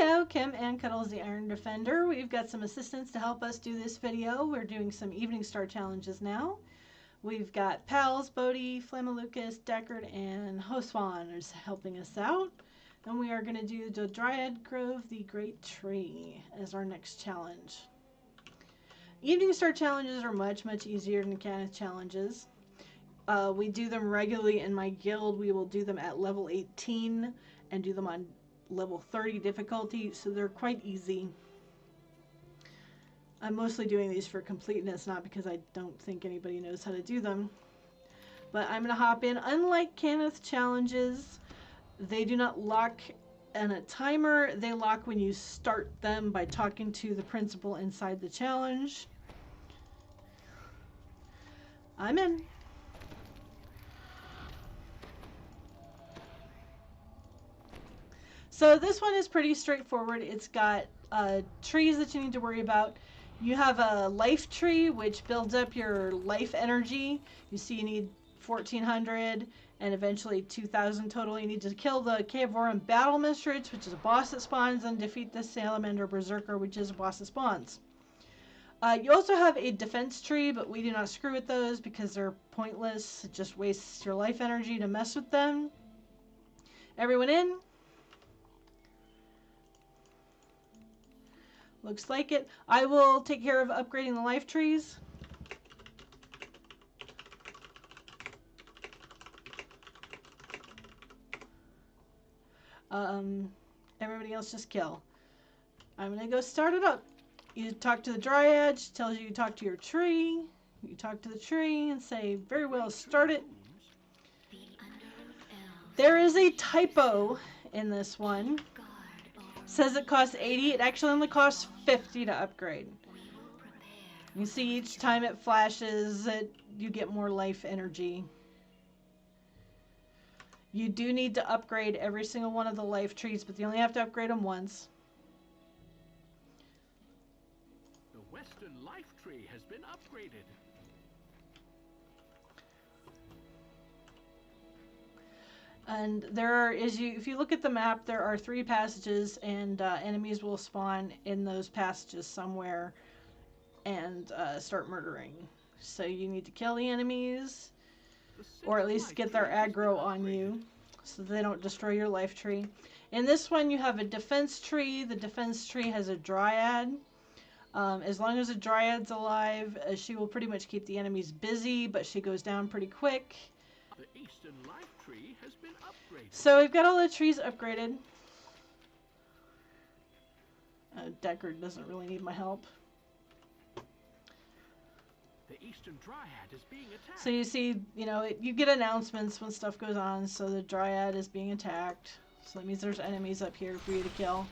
Heyo, Kim and Cuddles the Iron Defender. We've got some assistants to help us do this video. We're doing some Evening Star challenges now. We've got Pals, Bodhi, Flamalucas, Deckard, and Hoswan is helping us out. And we are going to do the Dryad Grove, the Great Tree, as our next challenge. Evening Star challenges are much easier than Kenneth challenges. We do them regularly in my guild. We will do them at level 18 and do them on level 30 difficulty, so they're quite easy. I'm mostly doing these for completeness, not because I don't think anybody knows how to do them. But I'm going to hop in. Unlike Kenneth challenges, they do not lock on a timer. They lock when you start them by talking to the principal inside the challenge. I'm in. So this one is pretty straightforward. It's got trees that you need to worry about. You have a life tree, which builds up your life energy. You see you need 1,400 and eventually 2,000 total. You need to kill the Caevoran Battle Mistress, which is a boss that spawns, and defeat the Salamander Berserker, which is a boss that spawns. You also have a defense tree, but we do not screw with those because they're pointless. It just wastes your life energy to mess with them. Everyone in? Looks like it. I will take care of upgrading the life trees. Everybody else just kill. I'm going to go start it up. You talk to the Dryad. She tells you talk to your tree. You talk to the tree and say, very well, start it. There is a typo in this one. Says it costs 80. It actually only costs 50 to upgrade. You see each time it flashes, you get more life energy. You do need to upgrade every single one of the life trees, but you only have to upgrade them once. The Western life tree has been upgraded. And there are, if you look at the map, there are 3 passages, and enemies will spawn in those passages somewhere and start murdering. So you need to kill the enemies, or at least get their aggro on you, so they don't destroy your life tree. In this one, you have a defense tree. The defense tree has a Dryad. As long as the Dryad's alive, she will pretty much keep the enemies busy, but she goes down pretty quick. The Eastern life tree has been upgraded. So we've got all the trees upgraded. Deckard doesn't really need my help. The Eastern Dryad is being attacked. So you see, you get announcements when stuff goes on. So the Dryad is being attacked. So that means there's enemies up here for you to kill.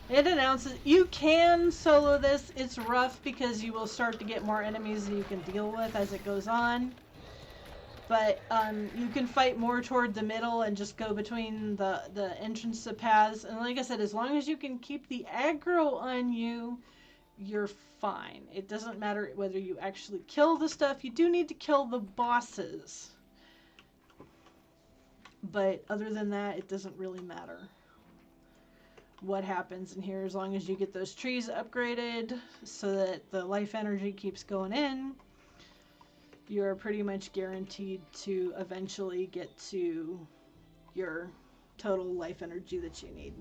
It announces you can solo this. It's rough because you will start to get more enemies that you can deal with as it goes on. But you can fight more toward the middle and just go between the entrance to paths. And like I said, as long as you can keep the aggro on you, you're fine. It doesn't matter whether you actually kill the stuff. You do need to kill the bosses. But other than that, it doesn't really matter what happens in here, as long as you get those trees upgraded so that the life energy keeps going in. You're pretty much guaranteed to eventually get to your total life energy that you need.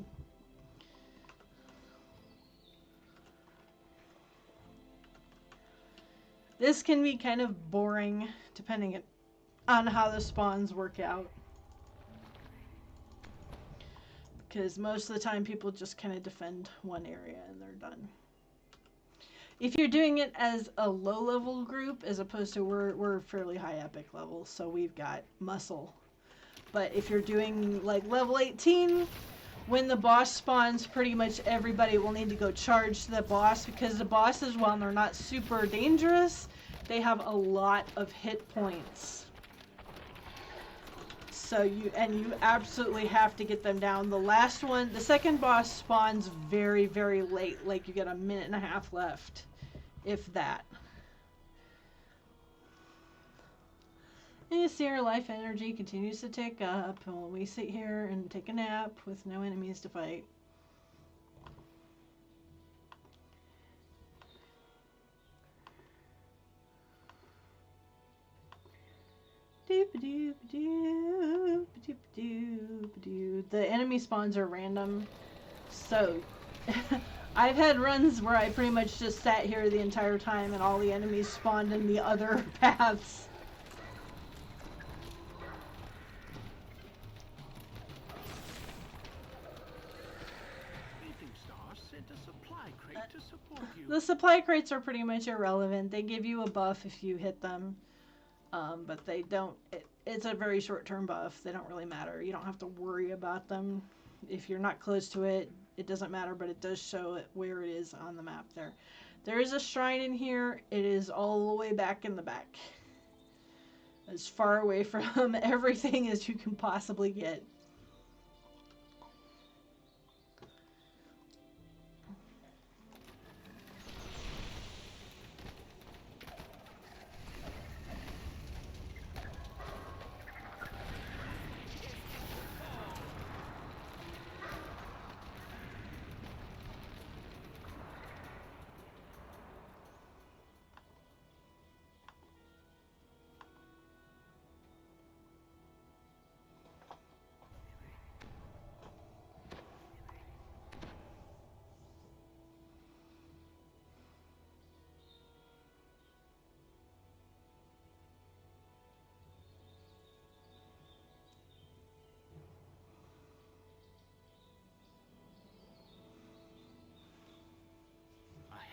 This can be kind of boring depending on how the spawns work out, because most of the time people just kind of defend one area and they're done. If you're doing it as a low-level group, as opposed to we're fairly high epic level, so we've got muscle. But if you're doing like level 18, when the boss spawns, pretty much everybody will need to go charge the boss, because the bosses, while they're not super dangerous, they have a lot of hit points. So you absolutely have to get them down. The last one, the second boss spawns very, very late, like you get a minute and a half left, if that. you see our life energy continues to tick up when we sit here and take a nap with no enemies to fight. The enemy spawns are random, so I've had runs where I pretty much just sat here the entire time and all the enemies spawned in the other paths. The supply crates are pretty much irrelevant. They give you a buff if you hit them, but they don't. It's a very short-term buff. They don't really matter. You don't have to worry about them. If you're not close to it, it doesn't matter, but it does show it where it is on the map there. There is a shrine in here. It is all the way back in the back. As far away from everything as you can possibly get.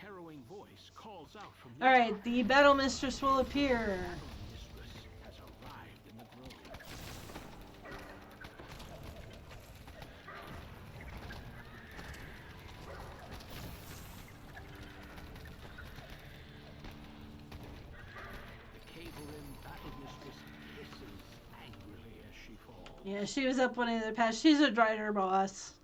Harrowing voice calls out from All right, the battle mistress will appear. The mistress has arrived in the grove. The cable-in battle mistress hisses angrily as she falls. Yeah, she was up one of the past. She's a Drider boss.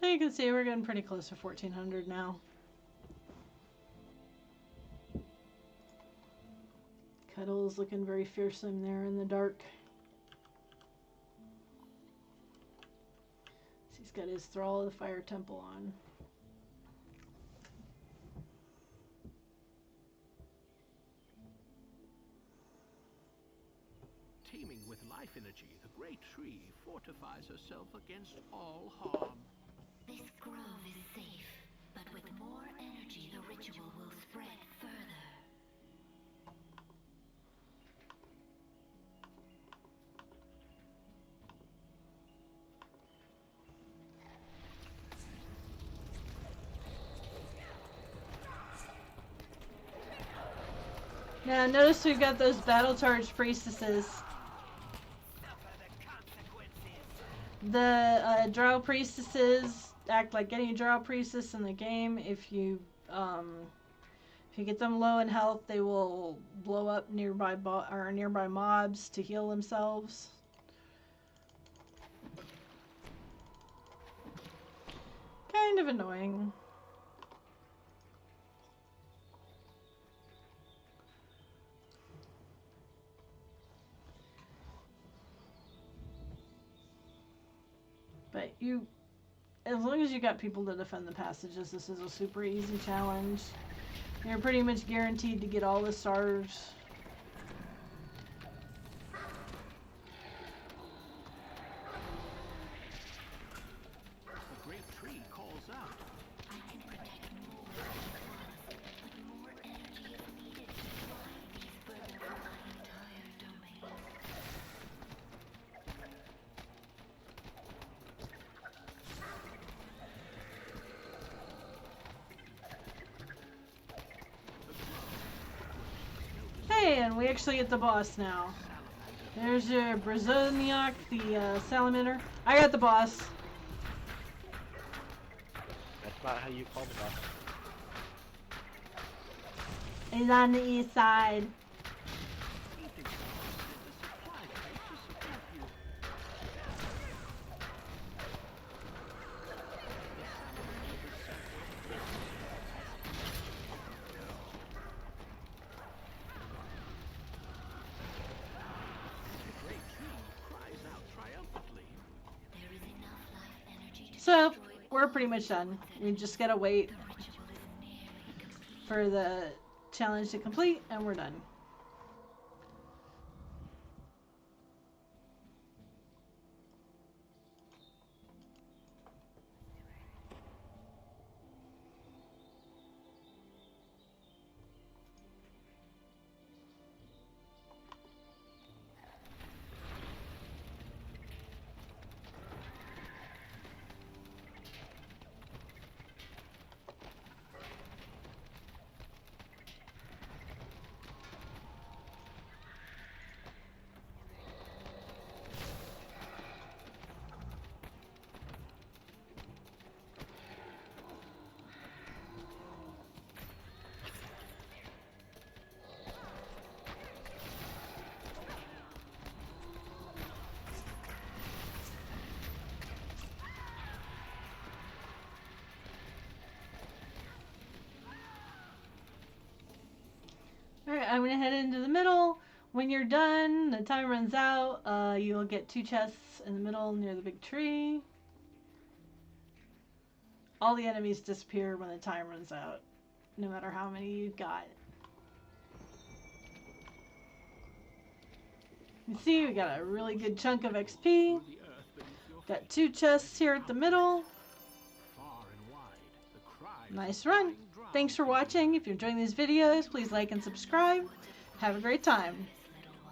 So you can see we're getting pretty close to 1400 now. Cuddle's looking very fearsome there in the dark. He's got his Thrall of the Fire Temple on. Teeming with life energy, the great tree fortifies herself against all harm. This grove is safe, but with more energy, the ritual will spread further. Now notice we've got those battle charged priestesses. The drow priestesses act like any drow priestess in the game. If you get them low in health, they will blow up nearby nearby mobs to heal themselves. Kind of annoying. But as long as you got people to defend the passages, this is a super easy challenge. You're pretty much guaranteed to get all the stars. The great tree calls out. I can protect more than it was, but more energy is needed to fly these burdens from my entire domain. Hey, and we actually get the boss now. There's your Brazoniac, the salamander. I got the boss. That's not how you call the boss. He's on the east side. Eating sauce is the supply crate to support you. The great tree cries out triumphantly. There is enough life energy to So, destroy we're pretty much done. We just gotta wait the ritual is nearly complete. for the challenge to complete, and we're done. Alright, I'm gonna head into the middle. When you're done, the time runs out. You'll get 2 chests in the middle near the big tree. All the enemies disappear when the time runs out, no matter how many you've got. You see, we got a really good chunk of XP. The earth beneath your Got 2 chests here at the middle. far and wide. The cry of Nice the run. dying drum Thanks for watching. If you're enjoying these videos, please like and subscribe. Have a great time.